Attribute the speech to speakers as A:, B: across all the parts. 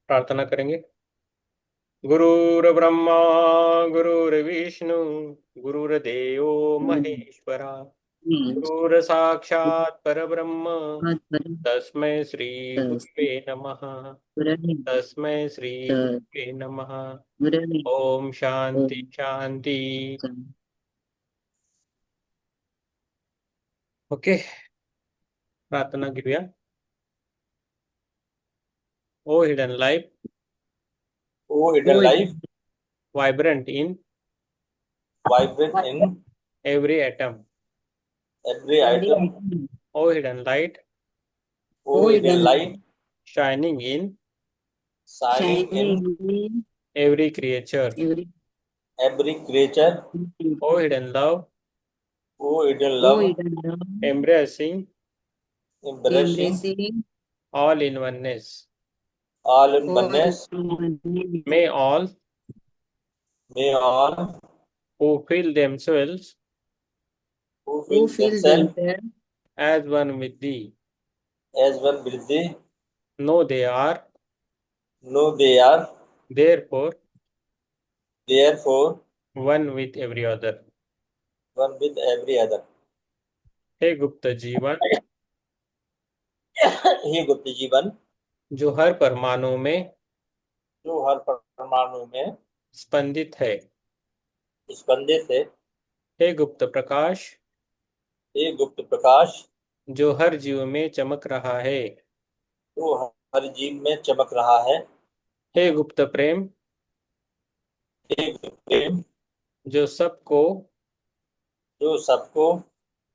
A: प्रार्थना करेंगे। गुरुर्ब्रह्मा गुरुर्विष्णु गुरुर्देवो महेश्वरा गुरुर्साक्षात् परब्रह्म तस्मै श्री गुरुवे नमः। तस्मै श्री गुरुवे नमः। ओम शांति शांति। ओके, प्रार्थना करूया। O hidden life,
B: O hidden life,
A: vibrant in
B: vibrant in
A: every atom.
B: every item.
A: O hidden light,
B: O hidden light,
A: shining in
B: shining in
A: every creature.
B: every creature.
A: O hidden love,
B: O hidden love,
A: embracing
B: embracing
A: all in oneness.
B: all in oneness.
A: May all
B: May all
A: who feel themselves
B: who feel themselves
A: as one with thee
B: as one with thee
A: know they are
B: know they are
A: therefore
B: therefore
A: one with every other।
B: one with every other.
A: हे गुप्त जीवन,
B: हे गुप्त जीवन,
A: जो हर परमाणु में
B: जो हर परमाणु में
A: स्पंदित है।
B: स्पंदित है।
A: हे गुप्त प्रकाश,
B: हे गुप्त प्रकाश,
A: जो हर जीव में चमक रहा है।
B: जो हर जीव में चमक रहा है।
A: हे गुप्त प्रेम,
B: हे गुप्त प्रेम,
A: जो सबको
B: जो सबको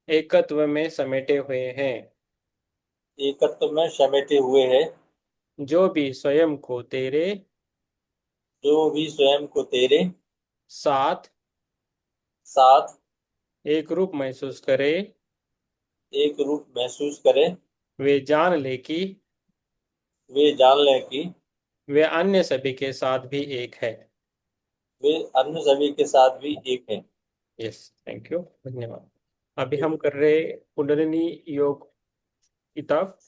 A: एकत्व में समेटे हुए हैं।
B: एकत्व में समेटे हुए है।
A: जो भी स्वयं को तेरे
B: जो भी स्वयं को तेरे
A: साथ
B: साथ
A: एक रूप महसूस करे,
B: एक रूप महसूस करे,
A: वे जान ले कि
B: वे जान लें कि
A: वे अन्य सभी के साथ भी एक है।
B: वे अन्य सभी के साथ भी एक हैं।
A: यस, थैंक यू, धन्यवाद। अभी हम कर रहे कुंडलिनी योग किताब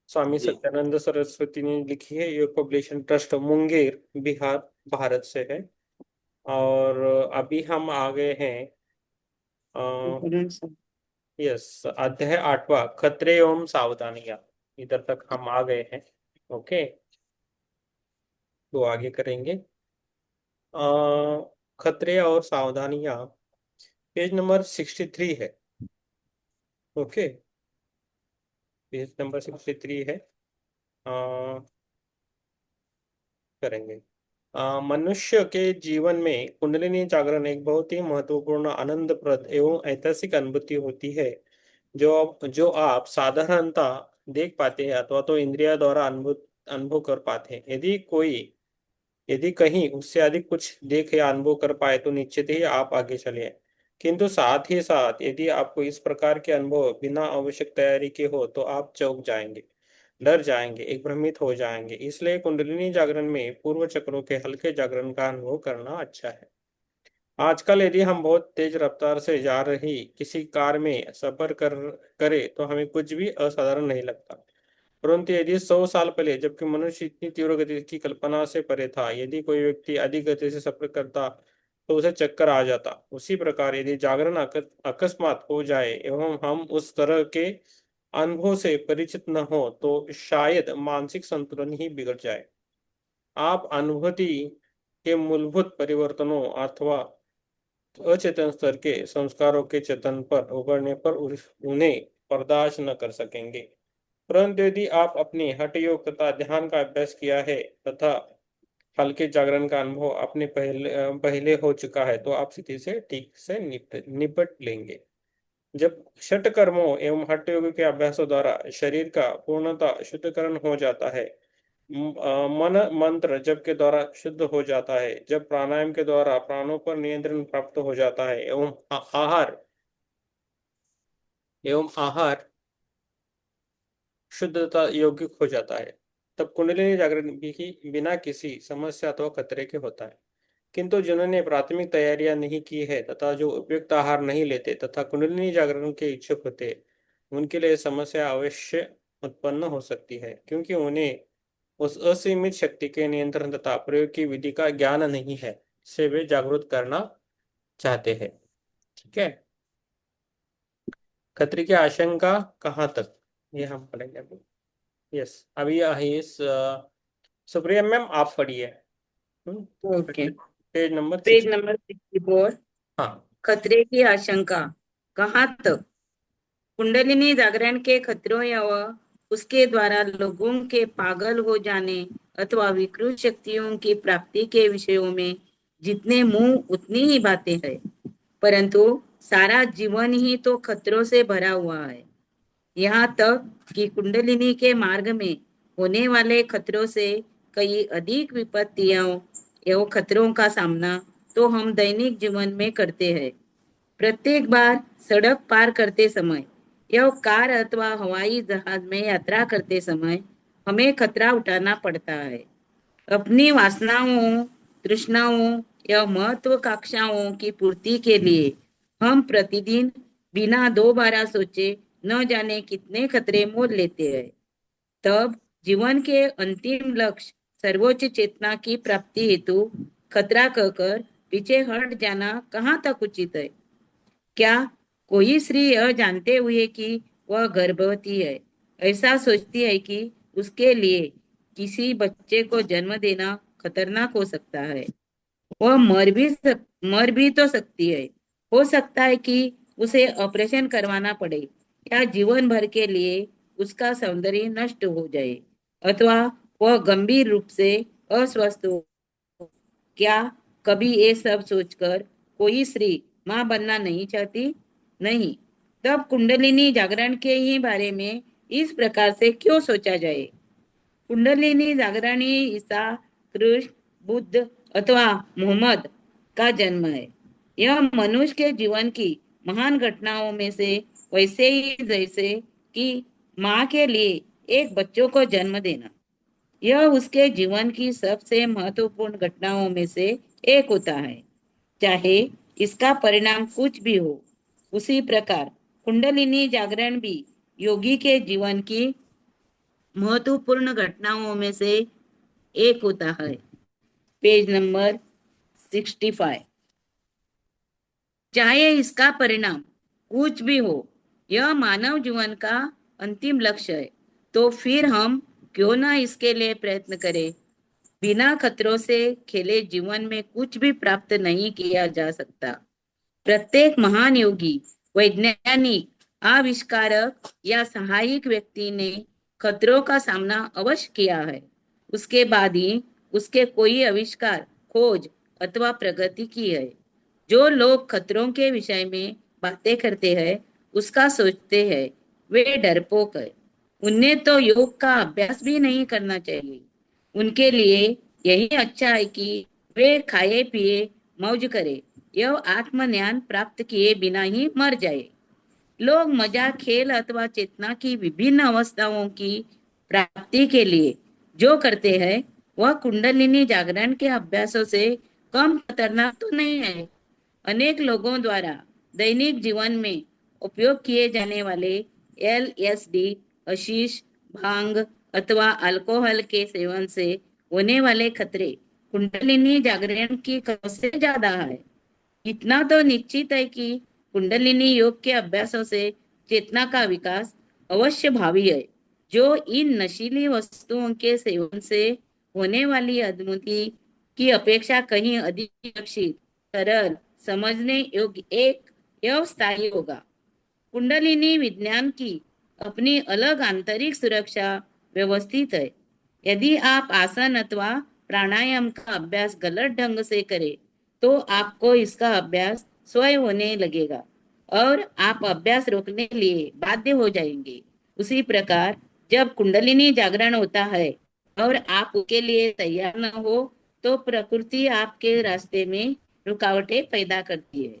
A: स्वामी
B: जी
A: सत्यानंद सरस्वती ने लिखी है। योग पब्लिकेशन ट्रस्ट, मुंगेर, बिहार, भारत से है। और अभी हम आ गए हैं, यस, अध्याय 8वां, खतरे एवं सावधानियां। इधर तक हम आ गए हैं। ओके, तो आगे करेंगे। अ, खतरे और सावधानियां, पेज नंबर 63 है। ओके, पेज नंबर 63 है। अ, करेंगे। मनुष्य के जीवन में कुंडलिनी जागरण एक बहुत ही महत्वपूर्ण, आनंदप्रद एवं ऐतिहासिक अनुभूति होती है, जो आप साधारणतः देख पाते हैं अथवा तो इंद्रिया द्वारा अनुभव अनुभव कर पाते हैं। यदि कहीं उससे अधिक कुछ देख या अनुभव कर पाए तो निश्चित ही आप आगे चले। किंतु साथ ही साथ यदि आपको इस प्रकार के अनुभव बिना आवश्यक तैयारी के हो तो आप चौंक जाएंगे, डर जाएंगे, एक भ्रमित हो जाएंगे। इसलिए कुंडलिनी जागरण में पूर्व चक्रों के हल्के जागरण का अनुभव करना अच्छा है। आजकल यदि हम बहुत तेज रफ्तार से जा रही किसी कार में सफर करे तो हमें कुछ भी असाधारण नहीं लगता। परंतु यदि 100 साल पहले, जबकि मनुष्य इतनी तीव्र गति की कल्पना से परे था, यदि कोई व्यक्ति अधिक गति से सफर करता तो उसे चक्कर आ जाता। उसी प्रकार यदि जागरण अकस्मात हो जाए एवं हम उस तरह के अनुभव से परिचित न हो तो शायद मानसिक संतुलन ही बिगड़ जाए। आप अनुभूति के मूलभूत परिवर्तनों अथवा अचेतन स्तर के संस्कारों के चेतन पर उभरने पर उन्हें बर्दाश्त न कर सकेंगे। परंतु यदि आप अपनी हठ योग तथा ध्यान का अभ्यास किया है तथा हल्के जागरण का अनुभव अपने पहले हो चुका है तो आप स्थिति से ठीक से निपट लेंगे। जब षट कर्मों एवं हठ योग के अभ्यासों द्वारा शरीर का पूर्णतः शुद्धकरण हो जाता है, मन मंत्र जप के द्वारा शुद्ध हो जाता है, जब प्राणायाम के द्वारा प्राणों पर नियंत्रण प्राप्त हो जाता है एवं आहार शुद्धता योग्य हो जाता है, तब कुंडलिनी जागरण भी बिना किसी समस्या तो खतरे के होता है। किंतु जिन्होंने प्राथमिक तैयारियां नहीं की है तथा जो उपयुक्त आहार नहीं लेते तथा कुंडलिनी जागरण के इच्छुक होते, उनके लिए समस्या अवश्य उत्पन्न हो सकती है, क्योंकि उन्हें उस असीमित शक्ति के नियंत्रण तथा प्रयोग की विधि का ज्ञान नहीं है, से वे जागरूक करना चाहते हैं। ठीक है। खतरे की आशंका कहाँ तक, ये हम पढ़ेंगे अभी। यस, अभी इस सुप्रिया मैम आप पढ़िए।
C: Okay.
A: Page number
C: page
A: 6।
C: Number 64।
A: हाँ।
C: खतरे की आशंका कहाँ तक। कुंडलिनी जागरण के खतरों या उसके द्वारा लोगों के पागल हो जाने अथवा विकृत शक्तियों की प्राप्ति के विषयों में जितने मुंह उतनी ही बातें हैं, परंतु सारा जीवन ही तो खतरों से भरा हुआ है। यहाँ तक कि कुंडलिनी के मार्ग में होने वाले खतरों से कई अधिक विपत्तियों एवं खतरों का सामना तो हम दैनिक जीवन में करते हैं। प्रत्येक बार सड़क पार करते समय या कार अथवा हवाई जहाज में यात्रा करते समय हमें खतरा उठाना पड़ता है। अपनी वासनाओं, तृष्णाओं या महत्वाकांक्षाओं की पूर्ति के लिए हम प्रतिदिन बिना दो बार सोचे न जाने कितने खतरे मोल लेते हैं। तब जीवन के अंतिम लक्ष्य सर्वोच्च चेतना की प्राप्ति हेतु खतरा कहकर पीछे हट जाना कहाँ तक उचित है। क्या कोई स्त्री यह जानते हुए कि वह गर्भवती है, ऐसा सोचती है कि उसके लिए किसी बच्चे को जन्म देना खतरनाक हो सकता है। वह मर भी तो सकती है। हो सकता है कि उसे ऑपरेशन करवाना पड़े या जीवन भर के लिए उसका सौंदर्य नष्ट हो जाए अथवा वह गंभीर रूप से अस्वस्थ हो। क्या कभी ये सब सोचकर कोई स्त्री मां बनना नहीं चाहती? नहीं। तब कुंडलिनी जागरण के ही बारे में इस प्रकार से क्यों सोचा जाए। कुंडलिनी जागरण ही ईसा, कृष्ण, बुद्ध अथवा मोहम्मद का जन्म है। यह मनुष्य के जीवन की महान घटनाओं में से वैसे ही जैसे कि माँ के लिए एक बच्चों को जन्म देना, यह उसके जीवन की सबसे महत्वपूर्ण घटनाओं में से एक होता है, चाहे इसका परिणाम कुछ भी हो। उसी प्रकार कुंडलिनी जागरण भी योगी के जीवन की महत्वपूर्ण घटनाओं में से एक होता है। Page number 65। चाहे इसका परिणाम कुछ भी हो, यह मानव जीवन का अंतिम लक्ष्य है, तो फिर हम क्यों ना इसके लिए प्रयत्न करें। बिना खतरों से खेले जीवन में कुछ भी प्राप्त नहीं किया जा सकता। प्रत्येक महान योगी, वैज्ञानिक, आविष्कारक या सहायक व्यक्ति ने खतरों का सामना अवश्य किया है। उसके बाद ही उसके कोई आविष्कार, खोज अथवा प्रगति की है। जो लोग खतरों के विषय में बातें करते हैं, उसका सोचते हैं, वे डरपोक है। उन्हें तो योग का अभ्यास भी नहीं करना चाहिए। उनके लिए यही अच्छा है कि वे खाए पिए मौज करे, यह आत्मज्ञान प्राप्त किए बिना ही मर जाए। लोग मजा, खेल अथवा चेतना की विभिन्न अवस्थाओं की प्राप्ति के लिए जो करते हैं, वह कुंडलिनी जागरण के अभ्यासों से कम खतरनाक तो नहीं है। अनेक लोगों द्वारा दैनिक जीवन में उपयोग किए जाने वाले LSD, हशीश, भांग अथवा अल्कोहल के सेवन से होने वाले खतरे कुंडलिनी जागरण की से ज्यादा है। इतना तो निश्चित है कि कुंडलिनी योग के अभ्यासों से चेतना का विकास अवश्य भावी है, जो इन नशीली वस्तुओं के सेवन से होने वाली अधोगति की अपेक्षा कहीं अधिक सुरक्षित, सरल, समझने योग्य एक एवं स्थायी होगा। कुंडलिनी विज्ञान की अपनी अलग आंतरिक सुरक्षा व्यवस्थित है। यदि आप आसन अथवा प्राणायाम का अभ्यास गलत ढंग से करें, तो आपको इसका अभ्यास स्वयं होने लगेगा और आप अभ्यास रोकने के लिए बाध्य हो जाएंगे। उसी प्रकार जब कुंडलिनी जागरण होता है और आप उसके लिए तैयार न हो, तो प्रकृति आपके रास्ते में रुकावटें पैदा करती है।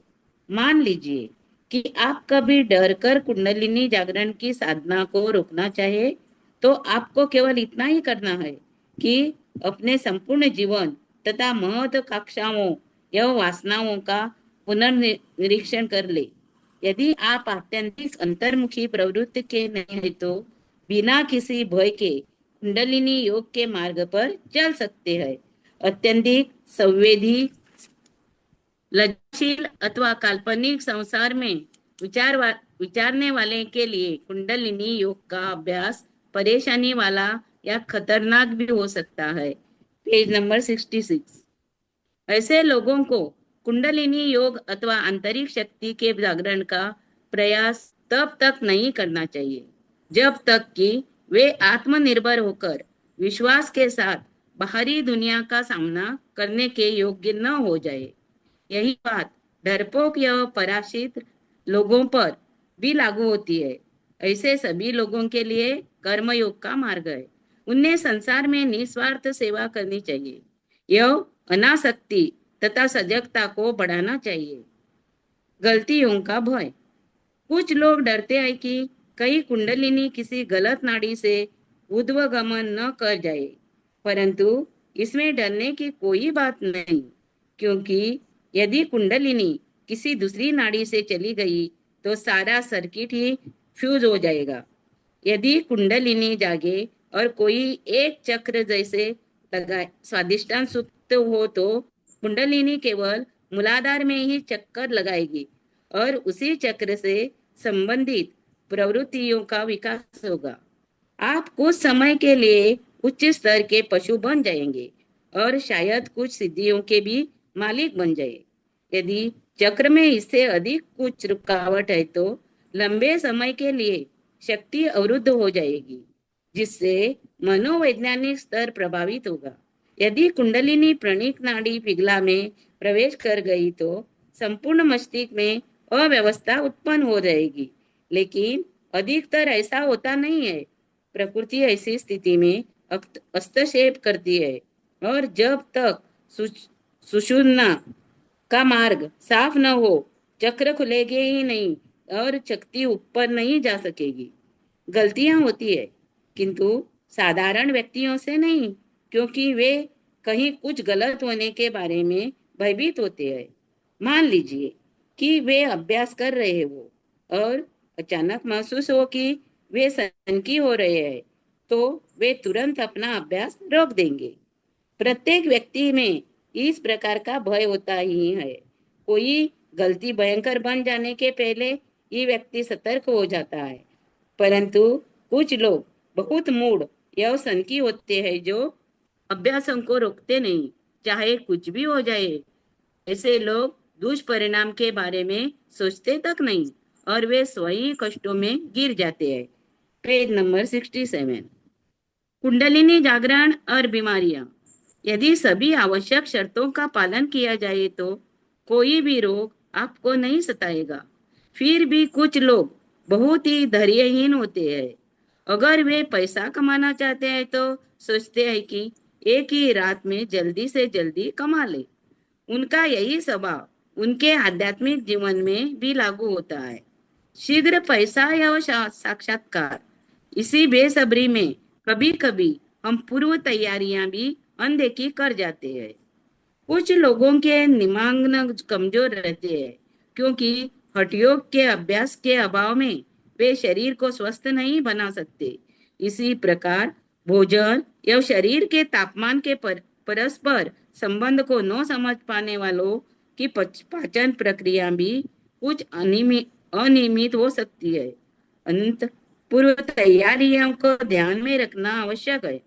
C: मान लीजिए कि आप कभी डर कर कुंडलिनी जागरण की साधना को रोकना चाहे, तो आपको केवल इतना ही करना है कि अपने संपूर्ण जीवन तथा महत्वाकांक्षाओं या वासनाओं का पुनर्निरीक्षण कर ले। यदि आप आत्यंतिक अंतर्मुखी प्रवृत्ति के नहीं है, तो बिना किसी भय के कुंडलिनी योग के मार्ग पर चल सकते हैं। अत्यधिक संवेदी, लज्जाशील अथवा काल्पनिक संसार में विचारने वाले के लिए कुंडलिनी योग का अभ्यास परेशानी वाला या खतरनाक भी हो सकता है। Page number 66। ऐसे लोगों को कुंडलिनी योग अथवा आंतरिक शक्ति के जागरण का प्रयास तब तक नहीं करना चाहिए जब तक कि वे आत्मनिर्भर होकर विश्वास के साथ बाहरी दुनिया का सामना करने के योग्य न हो जाए। यही बात डरपोक या पराश्रित लोगों पर भी लागू होती है। ऐसे सभी लोगों के लिए कर्मयोग का मार्ग है। उन्हें संसार में निस्वार्थ सेवा करनी चाहिए। यह अनासक्ति तथा सजगता को बढ़ाना चाहिए। गलतियों का भय। कुछ लोग डरते हैं कि कहीं कुंडलिनी किसी गलत नाड़ी से ऊर्ध्वगमन न कर जाए, परंतु इसमें डरने की कोई बात नहीं, क्योंकि यदि कुंडलिनी किसी दूसरी नाड़ी से चली गई तो सारा सर्किट ही फ्यूज हो जाएगा। यदि कुंडलिनी जागे और कोई एक चक्र जैसे लगाए स्वादिष्टान सुप्त हो तो कुंडलिनी केवल मूलाधार में ही चक्कर लगाएगी और उसी चक्र से संबंधित प्रवृत्तियों का विकास होगा। आप कुछ समय के लिए उच्च स्तर के पशु बन जाएंगे और शायद कुछ सिद्धियों के भी मालिक बन जाए। यदि चक्र में इससे अधिक कुछ रुकावट है तो लंबे समय के लिए शक्ति अवरुद्ध हो जाएगी, जिससे मनोवैज्ञानिक स्तर प्रभावित होगा। यदि कुंडलिनी प्रणिक नाड़ी पिघला में प्रवेश कर गई तो संपूर्ण मस्तिष्क में अव्यवस्था उत्पन्न हो जाएगी, लेकिन अधिकतर ऐसा होता नहीं है। प्रकृति ऐसी स्थिति में हस्तक्षेप करती है और जब तक सुषुम्ना का मार्ग साफ न हो चक्र खुलेगे ही नहीं और शक्ति ऊपर नहीं जा सकेगी। गलतियां होती है, किंतु साधारण व्यक्तियों से नहीं, क्योंकि वे कहीं कुछ गलत होने के बारे में भयभीत होते हैं। मान लीजिए कि वे अभ्यास कर रहे हो और अचानक महसूस हो कि वे सनकी हो रहे हैं, तो वे तुरंत अपना अभ्यास रोक देंगे। प्रत्येक व्यक्ति में इस प्रकार का भय होता ही है। कोई गलती भयंकर बन जाने के पहले ये व्यक्ति सतर्क हो जाता है, परंतु कुछ लोग बहुत मूड या सनकी होते हैं जो अभ्यासों को रोकते नहीं, चाहे कुछ भी हो जाए। ऐसे लोग दुष्परिणाम के बारे में सोचते तक नहीं और वे स्वयं कष्टों में गिर जाते हैं। Page number 67। कुंडलिनी जागरण और बीमारियां। यदि सभी आवश्यक शर्तों का पालन किया जाए तो कोई भी रोग आपको नहीं सताएगा। फिर भी कुछ लोग बहुत ही धैर्यहीन होते हैं। अगर वे पैसा कमाना चाहते हैं तो सोचते हैं कि एक ही रात में जल्दी से जल्दी कमा ले। उनका यही स्वभाव उनके आध्यात्मिक जीवन में भी लागू होता है। शीघ्र पैसा या साक्षात्कार। इसी बेसब्री में कभी कभी हम पूर्व तैयारियां भी अनदेखी कर जाते हैं। कुछ लोगों के निमांगन कमजोर रहते हैं, क्योंकि हठयोग के अभ्यास के अभाव में वे शरीर को स्वस्थ नहीं बना सकते। इसी प्रकार भोजन या शरीर के तापमान के परस्पर संबंध को न समझ पाने वालों की पाचन प्रक्रिया भी कुछ अनियमित हो सकती है। अंत पूर्व तैयारियों को ध्यान में रखना आवश्यक है।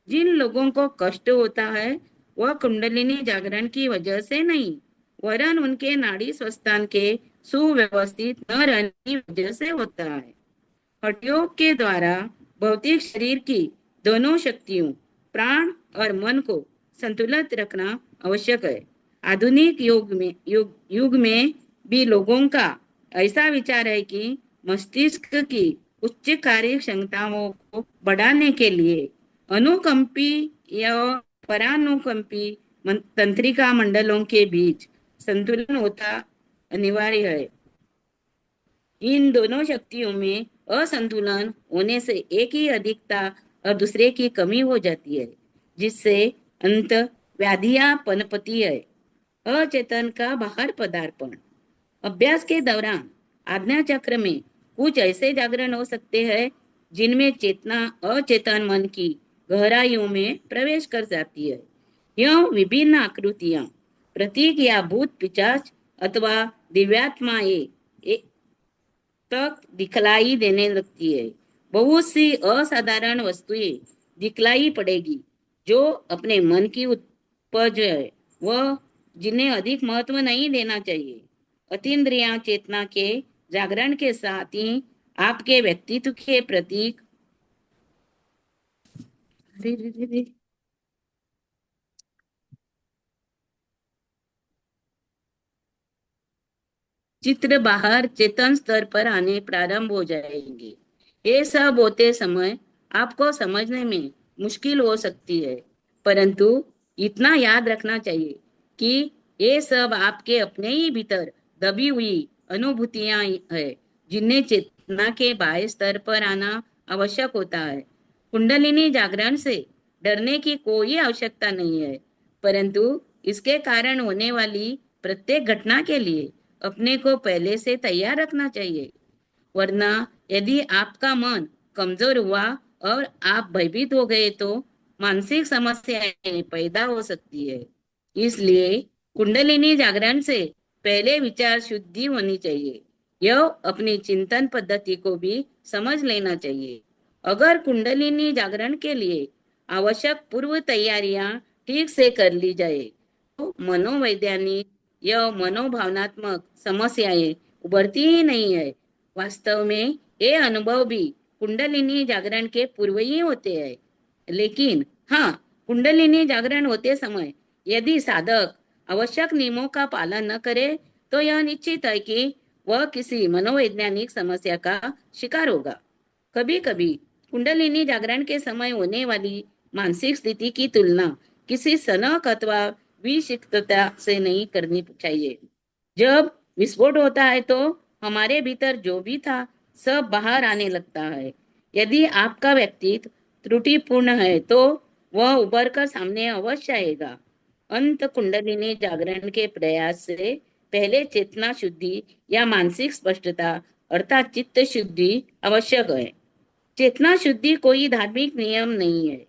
C: जिन लोगों को कष्ट होता है वह कुंडलिनी जागरण की वजह से नहीं, वरन उनके नाड़ी स्वस्थान के सुव्यवस्थित न रहने की वजह से होता है। हठयोग के द्वारा भौतिक शरीर की दोनों शक्तियों प्राण और मन को संतुलित रखना आवश्यक है। आधुनिक युग में भी लोगों का ऐसा विचार है कि मस्तिष्क की उच्च कार्य क्षमताओं को बढ़ाने के लिए अनुकंपी या परानुकंपी तंत्रिका मंडलों के बीच संतुलन होता अनिवार्य है। इन दोनों शक्तियों में असंतुलन होने से एक ही अधिकता और दूसरे की कमी हो जाती है, जिससे अंत व्याधियां पनपती है। अचेतन का बाहर पदार्पण। अभ्यास के दौरान आज्ञा चक्र में कुछ ऐसे जागरण हो सकते हैं जिनमें चेतना अचेतन मन की गहराइयों में प्रवेश कर जाती है। यह विभिन्न आकृतियां, प्रतीक या भूत पिशाच अथवा दिव्यात्माएं तक दिखलाई देने लगती है। बहुत सी असाधारण वस्तुएं दिखलाई पड़ेगी जो अपने मन की उपज है, वह जिन्हें अधिक महत्व नहीं देना चाहिए। अतीन्द्रिय चेतना के जागरण के साथ ही आपके व्यक्तित्व के प्रतीक अरे रे रे रे, चित्र बाहर चेतन स्तर पर आने प्रारंभ हो जाएंगे। ये सब होते समय आपको समझने में मुश्किल हो सकती है, परंतु इतना याद रखना चाहिए कि ये सब आपके अपने ही भीतर दबी हुई अनुभूतियां है, जिन्हें चेतना के बाह्य स्तर पर आना आवश्यक होता है। कुंडलिनी जागरण से डरने की कोई आवश्यकता नहीं है, परंतु इसके कारण होने वाली प्रत्येक घटना के लिए अपने को पहले से तैयार रखना चाहिए। वरना यदि आपका मन कमजोर हुआ और आप भयभीत हो गए तो मानसिक समस्याएं पैदा हो सकती है। इसलिए कुंडलिनी जागरण से पहले विचार शुद्धि होनी चाहिए। यह अपनी चिंतन पद्धति को भी समझ लेना चाहिए। अगर कुंडलिनी जागरण के लिए आवश्यक पूर्व तैयारियां ठीक से कर ली जाए तो मनोवैज्ञानिक या मनोभावनात्मक समस्याएं उभरती ही नहीं है। वास्तव में ये अनुभव भी कुंडलिनी जागरण के पूर्व ही होते हैं। लेकिन हाँ, कुंडलिनी जागरण होते समय यदि साधक आवश्यक नियमों का पालन न करे तो यह निश्चित है कि वह किसी मनोवैज्ञानिक समस्या का शिकार होगा। कभी कभी कुंडलिनी जागरण के समय होने वाली मानसिक स्थिति की तुलना किसी सनक अथवा विक्षिप्तता से नहीं करनी चाहिए। जब विस्फोट होता है तो हमारे भीतर जो भी था सब बाहर आने लगता है। यदि आपका व्यक्तित्व त्रुटिपूर्ण है तो वह उभर कर सामने अवश्य आएगा। अंत कुंडलिनी जागरण के प्रयास से पहले चेतना शुद्धि या मानसिक स्पष्टता अर्थात चित्त शुद्धि आवश्यक है। चेतना शुद्धि कोई धार्मिक नियम नहीं है।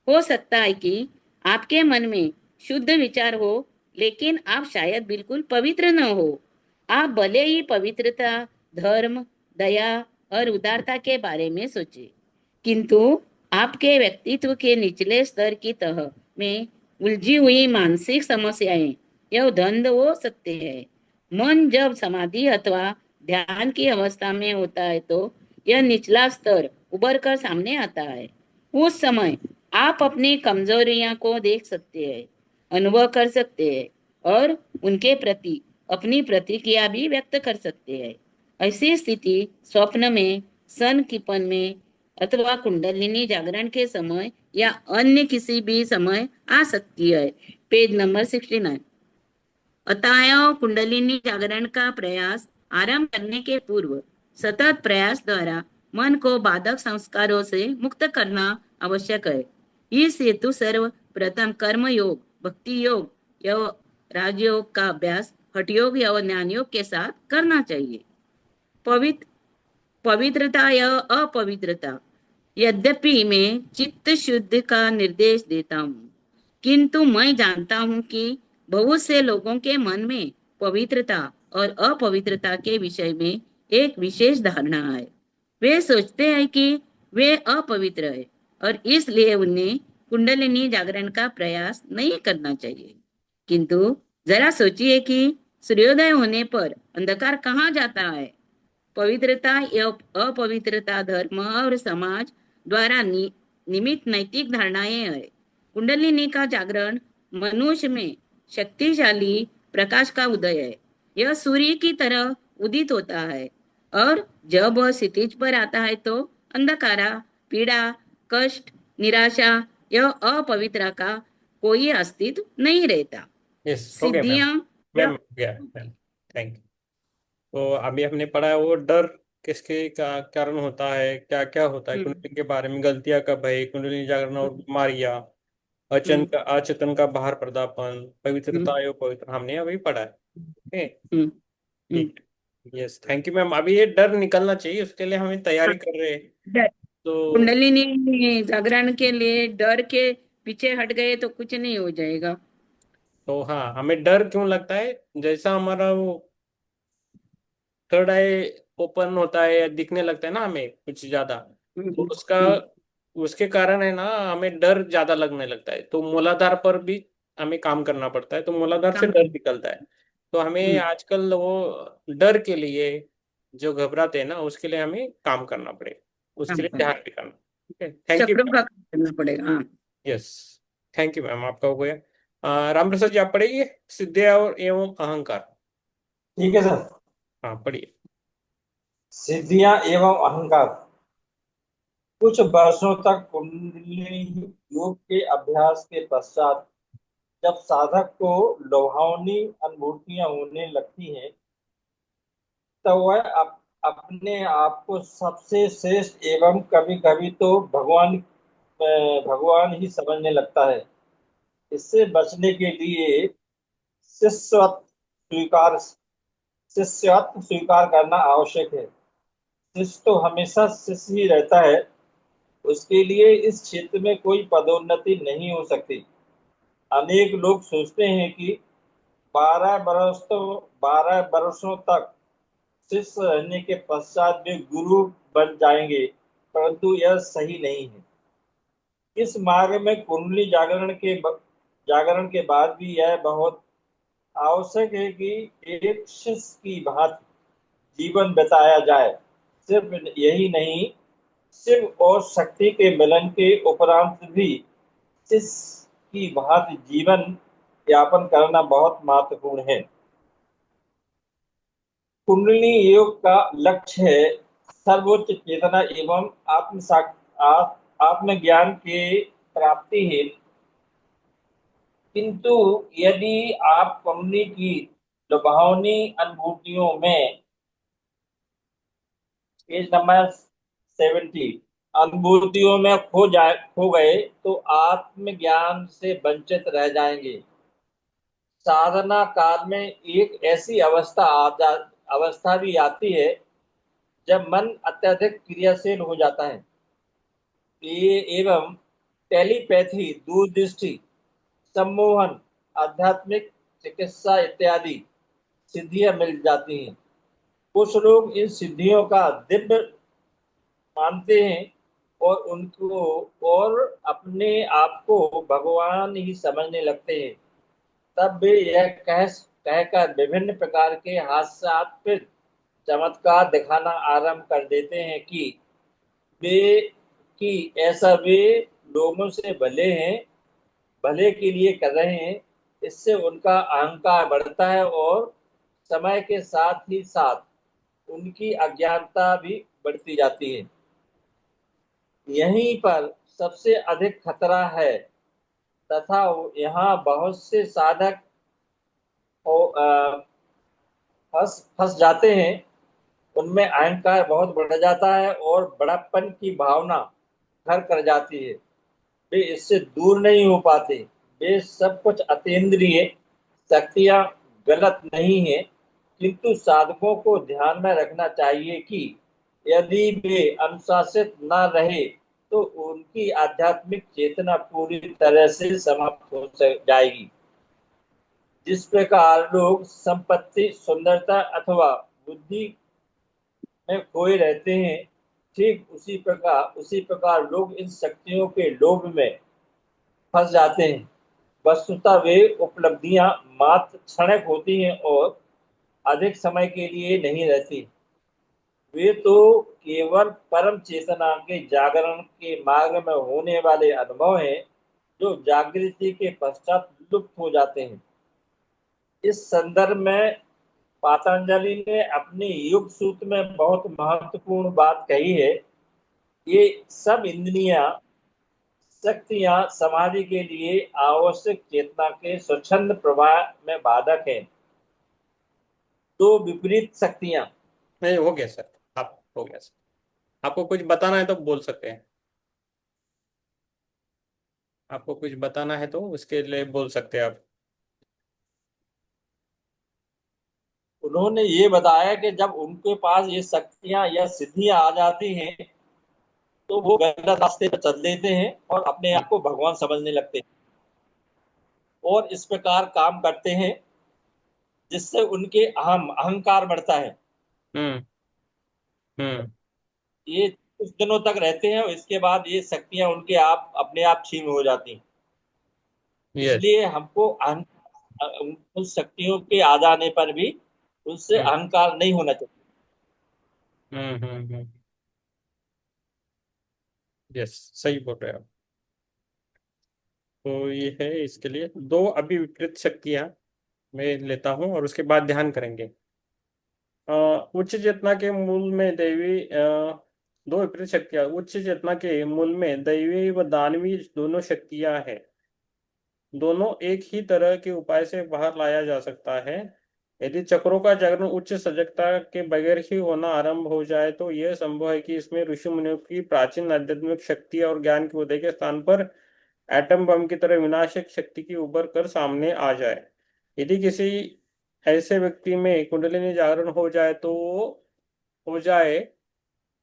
C: हो सकता है कि आपके मन में शुद्ध विचार हो, लेकिन आप शायद बिल्कुल पवित्र न हो। आप भले ही पवित्रता, धर्म, दया और उदारता के बारे में सोचें, किंतु आपके व्यक्तित्व के निचले स्तर की तह में उलझी हुई मानसिक समस्याएं यह द्वंद्व हो सकते हैं। मन जब समाधि अथवा ध्यान की अवस्था में होता है तो यह निचला स्तर उभर कर सामने आता है। उस समय आप अपनी कमजोरियां को देख सकते हैं, अनुभव कर सकते हैं और उनके प्रति अपनी प्रतिक्रिया भी व्यक्त कर सकते हैं। ऐसी स्थिति स्वप्न में, सन कीपन में अथवा कुंडलिनी जागरण के समय या अन्य किसी भी समय आ सकती है। Page number 69। अतएव कुंडलिनी जागरण का प्रयास आरंभ करने के पूर्व सतत प्रयास द्वारा मन को बाधक संस्कारों से मुक्त करना आवश्यक है। इस हेतु सर्व प्रथम कर्म योग, भक्ति योग या राजयोग का अभ्यास हठ योग या ज्ञान योग के साथ करना चाहिए। पवित्र पवित्रता या अपवित्रता, यद्यपि मैं चित्त शुद्ध का निर्देश देता हूँ, किंतु मैं जानता हूँ कि बहुत से लोगों के मन में पवित्रता और अपवित्रता के विषय में एक विशेष धारणा है। वे सोचते हैं कि वे अपवित्र है और इसलिए उन्हें कुंडलिनी जागरण का प्रयास नहीं करना चाहिए। किंतु जरा सोचिए कि सूर्योदय होने पर अंधकार कहाँ जाता है। पवित्रता या अपवित्रता धर्म और समाज द्वारा निमित नैतिक धारणाएं है। कुंडलिनी का जागरण मनुष्य में शक्तिशाली प्रकाश का उदय है। यह सूर्य की तरह उदित होता है और जब वह क्षितिज पर आता है तो अंधकारा, पीड़ा, कष्ट, निराशा या अपवित्रता का कोई अस्तित्व नहीं रहता।
A: यस, हो गया मैम।
C: सिद्धियां या
A: मैम हो गया मैम, थैंक यू। तो अभी हमने पढ़ा है वो डर किसके का कारण होता है, क्या क्या होता है
C: हम्म,
A: कुंडली के बारे में, गलतियां का भय, कुंडली जागरण और
C: हम्म,
A: बीमारियां,
C: हम्म,
A: अचेतन का बाहर पर्दापण,
C: हम्म,
A: पवित्रता एवं पवित्र, हमने अभी पढ़ा है। ओके,
C: हम्म, हम्म,
A: ठीक है। Yes, thank you ma'am. अभी ये डर निकलना चाहिए, उसके लिए हमें तैयारी कर रहे हैं।
C: हम्म।
A: तो
C: कुंडलिनी जागरण के लिए डर के पीछे हट गए तो कुछ नहीं हो जाएगा।
A: हाँ, हमें डर क्यों लगता है? जैसा हमारा वो थर्ड आई ओपन होता है या दिखने लगता है ना हमें कुछ ज्यादा, तो उसका
C: हम्म,
A: उसके कारण है ना, हमें डर ज्यादा लगने लगता है, तो मूलाधार पर भी हमें काम करना पड़ता है, तो मूलाधार से
C: काम
A: डर निकलता है। तो हमें
C: हम्म,
A: आजकल वो डर के लिए जो घबराते हैं ना, उसके लिए हमें काम करना पड़ेगा, उसके
C: काम
A: लिए
C: करना,
A: ध्यान भी करना। ठीक है, थैंक यू।
C: चक्रों का काम करना पड़ेगा। हाँ।
A: यस, थैंक यू मैम, आपका हो गया। राम प्रसाद जी, आप पढ़ेंगे सिद्धि और एवं अहंकार।
B: ठीक है सर।
A: हाँ, पढ़िए।
B: सिद्धियां एवं अहंकार। कुछ वर्षों तक कुंडली योग के अभ्यास के पश्चात जब साधक को लुभावनी अनुभूतियां होने लगती हैं, तो वह अपने आप को सबसे श्रेष्ठ एवं कभी कभी तो भगवान ही समझने लगता है। इससे बचने के लिए शिष्यत्व स्वीकार शिष्यत्व स्वीकार करना आवश्यक है। शिष्य तो हमेशा शिष्य ही रहता है। उसके लिए इस क्षेत्र में कोई पदोन्नति नहीं हो सकती। अनेक लोग सोचते हैं कि 12 वर्षों तक शिष्य रहने के पश्चात वे गुरु बन जाएंगे, परंतु यह सही नहीं है। इस मार्ग में कुंडली जागरण के बाद भी यह बहुत आवश्यक है कि एक शिष्य की भांति जीवन बिताया जाए। सिर्फ यही नहीं, शिव और शक्ति के मिलन के उपरांत भी शिष्य की भांति जीवन यापन करना बहुत महत्वपूर्ण है। कुंडली योग का लक्ष्य है सर्वोच्च चेतना एवं आत्मज्ञान के प्राप्ति है। किंतु यदि आप कुंडली की लुभावनी अनुभूतियों में, पेज नंबर 70, अनुभूतियों में खो गए तो आत्मज्ञान से वंचित रह जाएंगे। साधना काल में एक ऐसी अवस्था भी आती है जब मन अत्यधिक क्रियाशील हो जाता है। ये एवं टेलीपैथी, दूरदृष्टि, सम्मोहन, आध्यात्मिक चिकित्सा इत्यादि सिद्धियां मिल जाती हैं। कुछ लोग इन सिद्धियों का दिव्य मानते हैं और उनको और अपने आप को भगवान ही समझने लगते हैं। तब वे यह कहकर विभिन्न प्रकार के हास्यास्पद चमत्कार दिखाना आरंभ कर देते हैं वे कि ऐसा वे लोगों से भले के लिए कर रहे हैं। इससे उनका अहंकार बढ़ता है और समय के साथ ही साथ उनकी अज्ञानता भी बढ़ती जाती है। यहीं पर सबसे अधिक खतरा है तथा यहाँ बहुत से साधक फंस फंस जाते हैं। उनमें अहंकार बहुत बढ़ जाता है और बड़प्पन की भावना घर कर जाती है। वे इससे दूर नहीं हो पाते। वे सब कुछ अतीन्द्रिय शक्तियां गलत नहीं है, किंतु साधकों को ध्यान में रखना चाहिए कि यदि वे अनुशासित न रहे तो उनकी आध्यात्मिक चेतना पूरी तरह से समाप्त हो जाएगी। जिस प्रकार लोग संपत्ति, सुंदरता अथवा बुद्धि में खोए रहते हैं, ठीक उसी प्रकार लोग इन शक्तियों के लोभ में फंस जाते हैं। वस्तुतः वे उपलब्धियां मात्र क्षणिक होती हैं और अधिक समय के लिए नहीं रहती। वे तो केवल परम चेतना के जागरण के मार्ग में होने वाले अनुभव हैं, जो जागृति के पश्चात लुप्त हो जाते हैं। इस संदर्भ में पातंजलि ने अपने युग सूत्र में बहुत महत्वपूर्ण बात कही है। ये सब इंद्रियां शक्तियां समाधि के लिए आवश्यक चेतना के स्वच्छंद प्रवाह में बाधक हैं। तो विपरीत शक्तियां।
A: नहीं, हो गया सर। आप हो गया सर। आपको कुछ बताना है तो बोल सकते हैं। आपको कुछ बताना है तो उसके लिए बोल सकते हैं आप।
B: उन्होंने ये बताया कि जब उनके पास ये शक्तियां या सिद्धियां आ जाती हैं तो वो गलत रास्ते पर चल देते हैं और अपने आप को भगवान समझने लगते हैं और इस प्रकार काम करते हैं जिससे उनके अहंकार बढ़ता है।
A: हम्म। हम्म।
B: ये कुछ दिनों तक रहते हैं और इसके बाद ये शक्तियां उनके आप अपने आप छीन हो जाती हैं।
A: यस।
B: इसलिए हमको उन शक्तियों के आ जाने पर भी उससे
A: हम्म।
B: अहंकार नहीं होना चाहिए।
A: हम्म। यस, सही बोल रहे हो आप। तो ये है, इसके लिए दो अभी विपरीत शक्तियां मैं लेता हूँ और उसके बाद ध्यान करेंगे। उच्च चेतना के मूल में दैवी दो विपरीत शक्तियां, उच्च चेतना के मूल में दैवी व दानवी दोनों शक्तियां हैं। दोनों एक ही तरह के उपाय से बाहर लाया जा सकता है। यदि चक्रों का जागरण उच्च सजगता के बगैर ही होना आरंभ हो जाए तो यह संभव है कि इसमें ऋषि मुनियों की प्राचीन आध्यात्मिक शक्ति और ज्ञान के उदय के स्थान पर एटम बम की तरह विनाशक शक्ति की उभर कर सामने आ जाए। यदि किसी ऐसे व्यक्ति में कुंडलिनी जागरण हो जाए तो हो जाए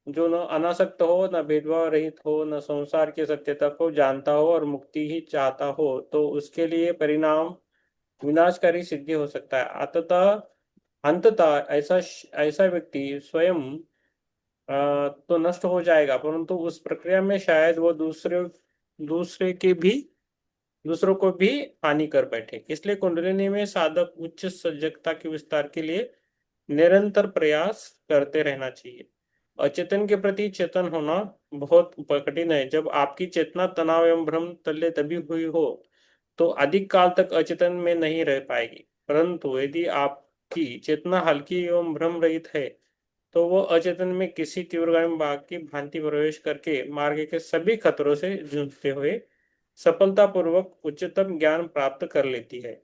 A: जो न अनासक्त हो, न भेदभाव रहित हो, न संसार की सत्यता को जानता हो और मुक्ति ही चाहता हो, तो उसके लिए परिणाम विनाशकारी सिद्धि हो सकता है। अंततः अंततः ऐसा व्यक्ति स्वयं तो नष्ट हो जाएगा, परंतु उस प्रक्रिया में शायद वो दूसरे के भी दूसरों को भी हानि कर बैठे। इसलिए कुंडलिनी में साधक उच्च सजगता के विस्तार के लिए निरंतर प्रयास करते रहना चाहिए। अचेतन के प्रति चेतन होना बहुत कठिन है। जब आपकी चेतना तनाव एवं भ्रम तले दबी हुई हो तो अधिक काल तक अचेतन में नहीं रह पाएगी, परंतु यदि आपकी चेतना हल्की एवं भ्रम रहित है तो वह अचेतन में किसी तीव्रगामी बाघ की भांति प्रवेश करके मार्ग के सभी खतरों से जूझते हुए सफलतापूर्वक उच्चतम ज्ञान प्राप्त कर लेती है।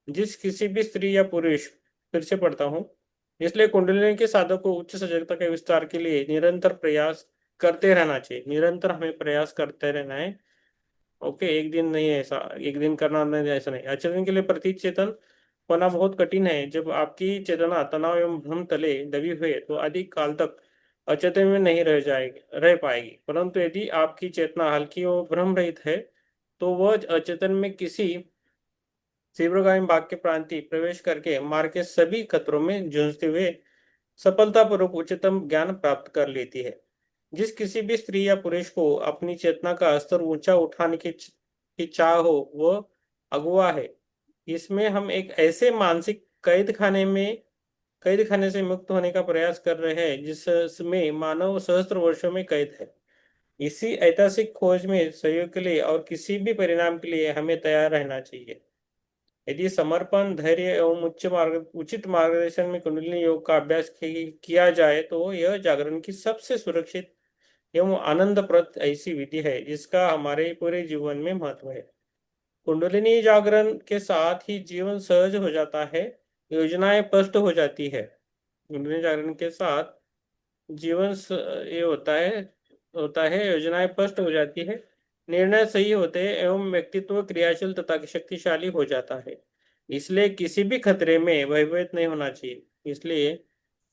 A: जिस किसी भी स्त्री या पुरुष, फिर से पढ़ता हूँ, इसलिए कुंडलिनी के साधक को उच्च सजगता के विस्तार के लिए निरंतर प्रयास करते रहना चाहिए। निरंतर हमें प्रयास करते रहना है। ओके, एक दिन नहीं है ऐसा, एक दिन करना नहीं, ऐसा नहीं। अचेतन के लिए प्रति चेतन होना बहुत कठिन है। जब आपकी चेतना तनाव एवं भ्रम तले दबी हुई है तो अधिक काल तक अचेतन में नहीं रह पाएगी, परंतु यदि आपकी चेतना हल्की और भ्रम रहित है तो वह अचेतन में किसी तीव्रगामी भाग के प्रांति प्रवेश करके मार्ग के सभी खतरों में जूझते हुए सफलतापूर्वक उच्चतम ज्ञान प्राप्त कर लेती है। जिस किसी भी स्त्री या पुरुष को अपनी चेतना का स्तर ऊंचा उठाने की चाह हो वह अगुआ है। इसमें हम एक ऐसे मानसिक कैद खाने से मुक्त होने का प्रयास कर रहे हैं जिसमें मानव सहस्त्र वर्षों में कैद है। इसी ऐतिहासिक खोज में सहयोग के लिए और किसी भी परिणाम के लिए हमें तैयार रहना चाहिए। यदि समर्पण, धैर्य एवं उचित मार्गदर्शन में कुंडलिनी योग का अभ्यास किया जाए तो यह जागरण की सबसे सुरक्षित एवं आनंदप्रद ऐसी विधि है जिसका हमारे पूरे जीवन में महत्व है। कुंडलिनी जागरण के साथ ही जीवन सहज हो जाता है, योजनाएं स्पष्ट हो जाती है। कुंडलिनी जागरण के साथ जीवन ये होता है, योजनाएं स्पष्ट हो जाती है, निर्णय सही होते हैं एवं व्यक्तित्व क्रियाशील तथा शक्तिशाली हो जाता है। इसलिए किसी भी खतरे में भयभीत नहीं होना चाहिए। इसलिए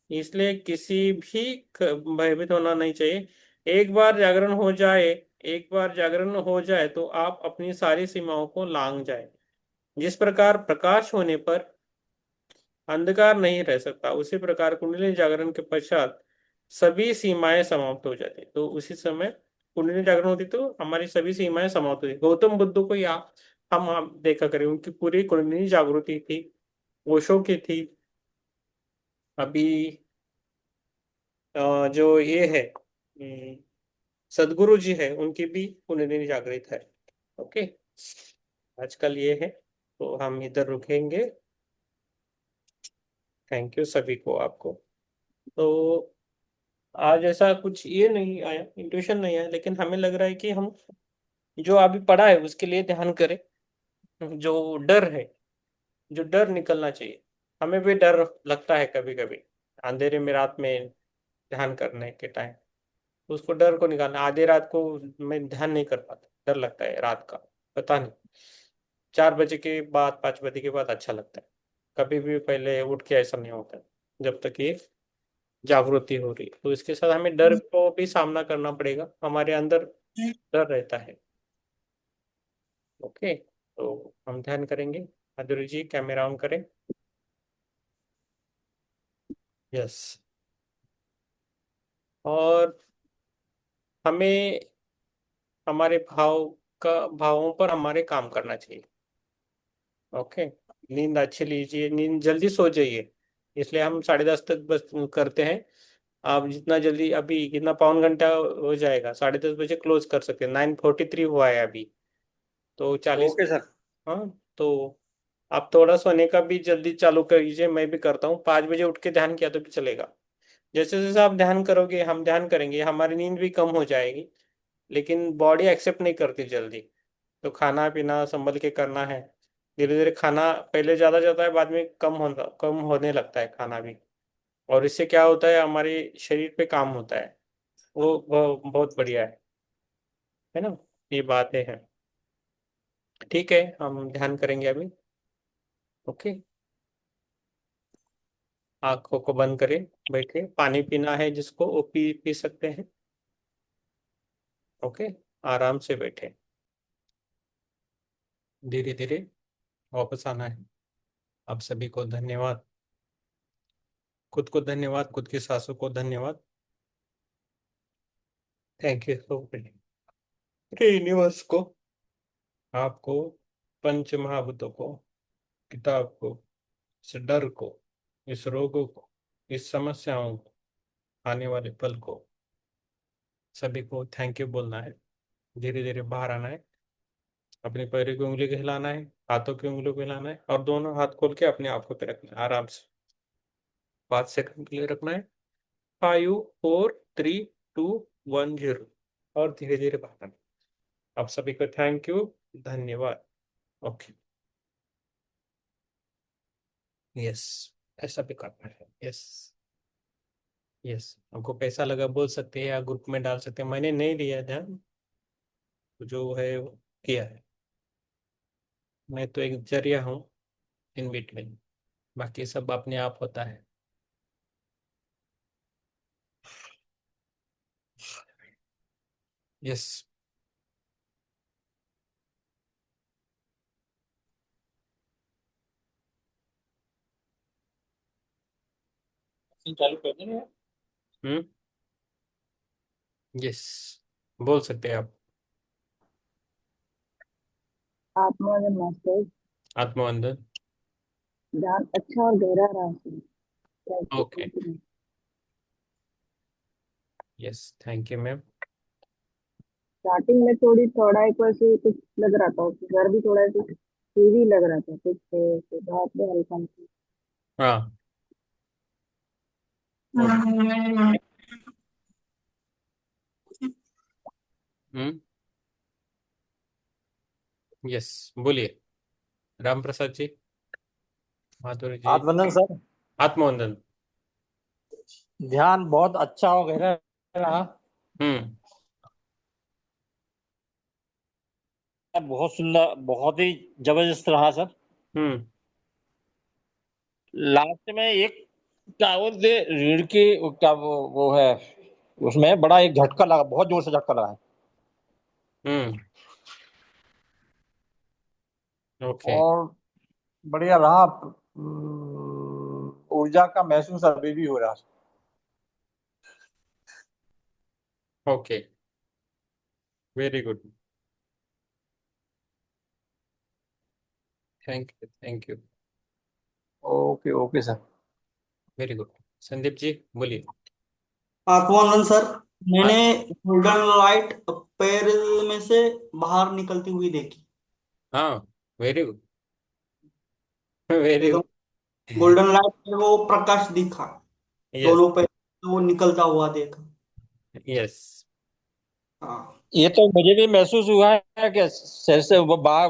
A: इसलिए किसी भी भयभीत होना नहीं चाहिए। एक बार जागरण हो जाए एक बार जागरण हो जाए तो आप अपनी सारी सीमाओं को लांघ जाए। जिस प्रकार प्रकाश होने पर अंधकार नहीं रह सकता, उसी प्रकार कुंडली जागरण के पश्चात सभी सीमाएं समाप्त हो जाती। तो उसी समय कुंडली जागरण होती तो हमारी सभी सीमाएं समाप्त होती। गौतम बुद्ध को या हम आप देखा करें, उनकी पूरी कुंडली जागृति थी, ओशो की थी। अभी जो ये है सदगुरु जी है, उनकी भी कुंडली जागृत है। ओके, आजकल ये है, तो हम इधर रुकेंगे। थैंक यू सभी को, आपको। तो आज ऐसा कुछ ये नहीं आया, इंट्यूशन नहीं आया, लेकिन हमें लग रहा है कि हम जो अभी पढ़ा है उसके लिए ध्यान करें। जो डर है, जो डर निकलना चाहिए। हमें भी डर लगता है कभी कभी, अंधेरे में रात में ध्यान करने के टाइम। उसको डर को निकालना। आधे रात को मैं ध्यान नहीं कर पाता, डर लगता है रात का, पता नहीं। 4 बजे के बाद, 5 बजे के बाद अच्छा लगता है। कभी भी पहले उठ के ऐसा नहीं होता, जब तक ये जागृति हो रही है। तो इसके साथ हमें डर को भी सामना करना पड़ेगा, हमारे अंदर डर रहता है। ओके, तो हम ध्यान करेंगे। माधुरी जी कैमरा ऑन करें। यस। और हमें हमारे भावों पर हमारे काम करना चाहिए। ओके, नींद अच्छी लीजिए, नींद जल्दी सो जाइए। इसलिए हम 10:30 तक बस करते हैं। आप जितना जल्दी, अभी कितना पौन घंटा हो जाएगा, 10:30 बजे क्लोज कर सकते हैं। 9:43 हुआ है अभी, तो 40।
B: Okay sir.
A: हाँ, तो आप थोड़ा सोने का भी जल्दी चालू कर लीजिए। मैं भी करता हूँ, 5 बजे उठ के ध्यान किया तो भी चलेगा। जैसे जैसे आप ध्यान करोगे, हम ध्यान करेंगे, हमारी नींद भी कम हो जाएगी। लेकिन बॉडी एक्सेप्ट नहीं करती जल्दी। तो खाना पीना संभल के करना है। धीरे धीरे खाना पहले ज़्यादा जाता है, बाद में कम होने लगता है खाना भी। और इससे क्या होता है, हमारे शरीर पे काम होता है। वो बहुत बढ़िया है ना। ये बातें हैं। ठीक है, हम ध्यान करेंगे अभी। ओके, आंखों को बंद करें, बैठे। पानी पीना है जिसको, वो पी पी सकते हैं। ओके, आराम से बैठे। धीरे धीरे वापस आना है। आप सभी को धन्यवाद। खुद को धन्यवाद, खुद की सांसों को धन्यवाद। Thank you so much. Universe को, आपको, पंच महाभूतों को, किताब को, इस डर को, इस रोगों को, इस समस्याओं को, आने वाले पल को, सभी को थैंक यू बोलना है। धीरे धीरे बाहर आना है। अपने पैरों की उंगली को हिलाना है, हाथों की उंगलियों को हिलाना है, और दोनों हाथ खोल के अपने आंखों पे रखना है आराम से। 5 सेकंड के लिए रखना है। 5, 4, 3, 2, 1, 0। और धीरे धीरे बाहर आना है। आप सभी को थैंक यू, धन्यवाद। ओके। यस, ऐसा भी करना है। यस। यस, आपको कैसा लगा बोल सकते हैं, या ग्रुप में डाल सकते हैं। मैंने नहीं लिया ध्यान, जो है वो किया है। मैं तो एक जरिया हूँ इन बिटवीन, बाकी सब अपने आप होता है। यस।
B: चालू कर देंगे।
A: हम्म। यस, बोल सकते हैं आप।
D: आत्मवंदन मास्टर।
A: आत्मवंदन।
D: ध्यान अच्छा और गहरा रहा sir. Thank you
A: okay.
D: Thank you.
A: Yes, thank you ma'am.
D: Starting में थोड़ा एक वैसे कुछ लग रहा था, सर भी थोड़ा ऐसे हेवी लग रहा था कुछ, तो रात में हल्का हल्का।
A: हाँ। ओके। हम्म। यस, बोलिए। राम प्रसाद जी, माधुरी जी।
B: आत्मनंदन सर।
A: आत्मवंदन।
B: ध्यान बहुत अच्छा और गहरा रहा।
A: हम्म।
B: बहुत सुंदर, बहुत ही जबरदस्त रहा सर।
A: हम्म।
B: लास्ट में एक क्या बोलते, रीढ़ की क्या वो है, उसमें बड़ा एक झटका लगा, बहुत जोर से झटका लगा है।
A: हम्म। ओके।
B: और बढ़िया रहा। ऊर्जा का महसूस अभी भी हो रहा है।
A: Okay, very good. Thank you, thank you.
B: Okay okay sir.
A: Very good. Sandeep ji, बोलिए।
E: आत्मानंद सर, मैंने
A: हाँ।
E: गोल्डन लाइट पैर में से बाहर निकलती हुई देखी।
A: हाँ, वेरी गुड। वेरी
E: एकदम
A: गुड।
E: गोल्डन लाइट में वो प्रकाश दिखा,
A: यस।
E: दोनों पैर से वो निकलता हुआ देखा।
A: यस।
E: हाँ।
B: ये तो मुझे भी महसूस हुआ है कि सिर से वो बाहर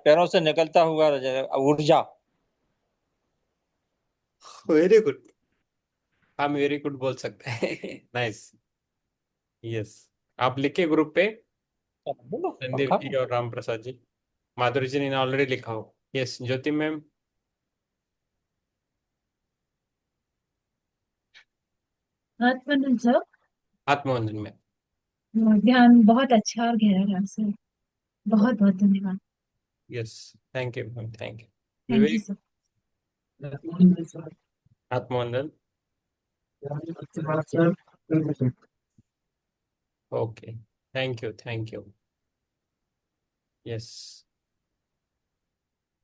B: पैरों से निकलता हुआ ऊर्जा।
A: Very good. हम वेरी गुड बोल सकते हैं। नाइस। यस। आप लिखे ग्रुप पे,
B: बोलो
A: संदीप
B: पंखा।
A: जी और राम प्रसाद जी। माधुरी जी ने ऑलरेडी लिखा हो। यस, ज्योति मैम।
F: आत्मनंद सर,
A: आत्मवंदन में।
F: ध्यान बहुत अच्छा और गहरा रहा सर। बहुत बहुत धन्यवाद।
A: Yes, thank you ma'am, thank you.
F: Thank you
A: Vivek,
F: sir.
A: आत्मवंदन। Okay, thank you, thank you. Yes,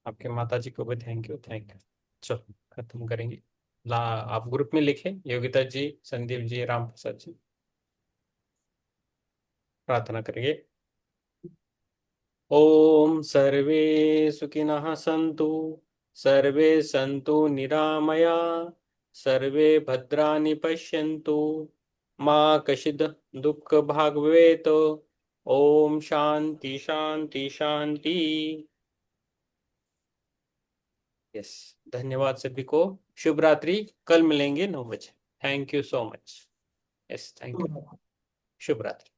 A: आपके माता जी को भी थैंक यू, थैंक यू। चलो खत्म करेंगे। ला, आप ग्रुप में लिखें, योगिता जी, संदीप जी, राम प्रसाद जी। प्रार्थना करेंगे। ओम सर्वे सुखिनः सन्तु, सर्वे सन्तु निरामया, सर्वे भद्राणि पश्यन्तु, मा कश्चित् दुःखभाग् भवेत्। ओम शांति शांति शांति। यस, धन्यवाद सभी को। शुभ रात्रि। कल मिलेंगे 9 बजे। Thank you so much. Yes, thank you. शुभ रात्रि।